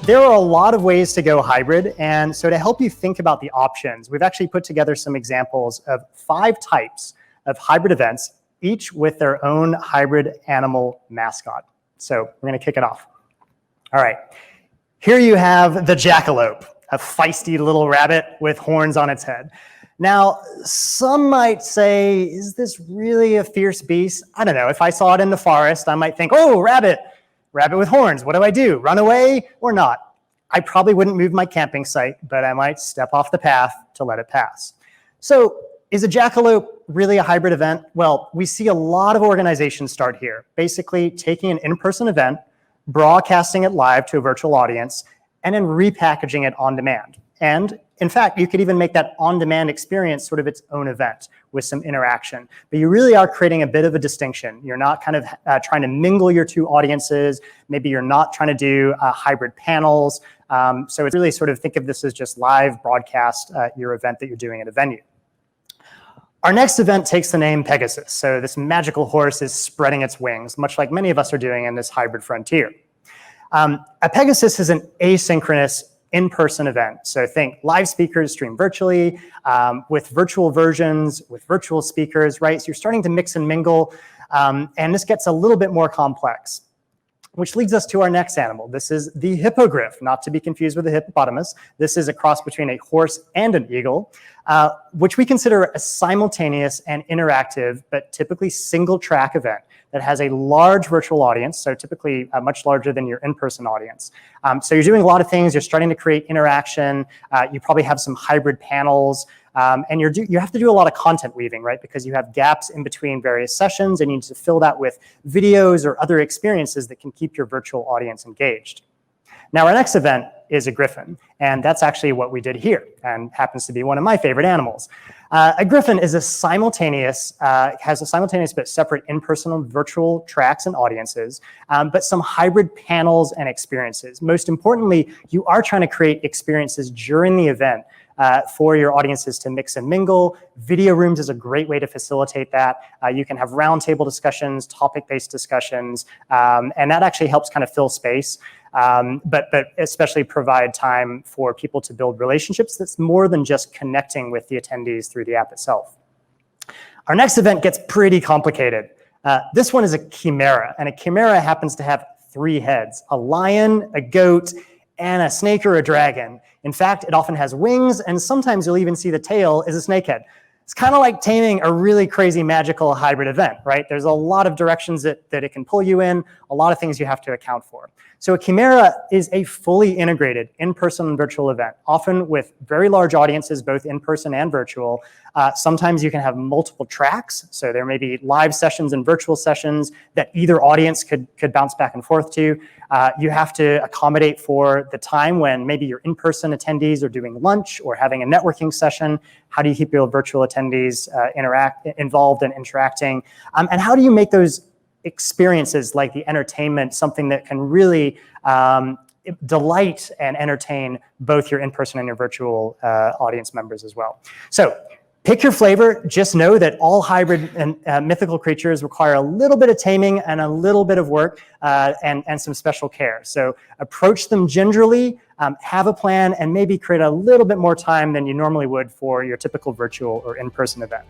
There are a lot of ways to go hybrid, and so to help you think about the options, we've actually put together some examples of 5 types of hybrid events, each with their own hybrid animal mascot. So we're going to kick it off. All right, here you have the jackalope, a feisty little rabbit with horns on its head. Now, some might say, is this really a fierce beast? I don't know. If I saw it in the forest, I might think, oh, rabbit with horns. What do I do? Run away or not? I probably wouldn't move my camping site, but I might step off the path to let it pass. So is a jackalope really a hybrid event? Well, we see a lot of organizations start here, basically taking an in-person event, broadcasting it live to a virtual audience, and then repackaging it on demand. And in fact, you could even make that on-demand experience sort of its own event with some interaction. But you really are creating a bit of a distinction. You're not kind of trying to mingle your two audiences. Maybe you're not trying to do hybrid panels. So it's really sort of think of this as just live broadcast your event that you're doing at a venue. Our next event takes the name Pegasus. So this magical horse is spreading its wings, much like many of us are doing in this hybrid frontier. A Pegasus is an asynchronous in-person event. So think live speakers stream virtually, with virtual versions, with virtual speakers, right? So you're starting to mix and mingle, and this gets a little bit more complex, which leads us to our next animal. This is the hippogriff, not to be confused with the hippopotamus. This is a cross between a horse and an eagle, which we consider a simultaneous and interactive, but typically single track event that has a large virtual audience, so typically much larger than your in-person audience. So you're doing a lot of things, you're starting to create interaction, you probably have some hybrid panels, and you have to do a lot of content weaving, right? Because you have gaps in between various sessions and you need to fill that with videos or other experiences that can keep your virtual audience engaged. Now our next event is a griffin, and that's actually what we did here and happens to be one of my favorite animals. A griffin is has a simultaneous but separate in-person and virtual tracks and audiences, but some hybrid panels and experiences. Most importantly, you are trying to create experiences during the event for your audiences to mix and mingle. Video rooms is a great way to facilitate that. You can have roundtable discussions, topic-based discussions, and that actually helps kind of fill space. But especially provide time for people to build relationships that's more than just connecting with the attendees through the app itself. Our next event gets pretty complicated. This one is a chimera, and a chimera happens to have 3 heads: a lion, a goat, and a snake or a dragon. In fact, it often has wings, and sometimes you'll even see the tail is a snake head. It's kind of like taming a really crazy magical hybrid event, right? There's a lot of directions that it can pull you in, a lot of things you have to account for. So a chimera is a fully integrated in-person and virtual event, often with very large audiences, both in-person and virtual. Sometimes you can have multiple tracks, so there may be live sessions and virtual sessions that either audience could bounce back and forth to. You have to accommodate for the time when maybe your in-person attendees are doing lunch or having a networking session. How do you keep your virtual attendees involved and interacting? And how do you make those experiences like the entertainment something that can really delight and entertain both your in-person and your virtual audience members as well? So pick your flavor. Just know that all hybrid and mythical creatures require a little bit of taming and a little bit of work and some special care. So approach them gingerly, have a plan, and maybe create a little bit more time than you normally would for your typical virtual or in-person event.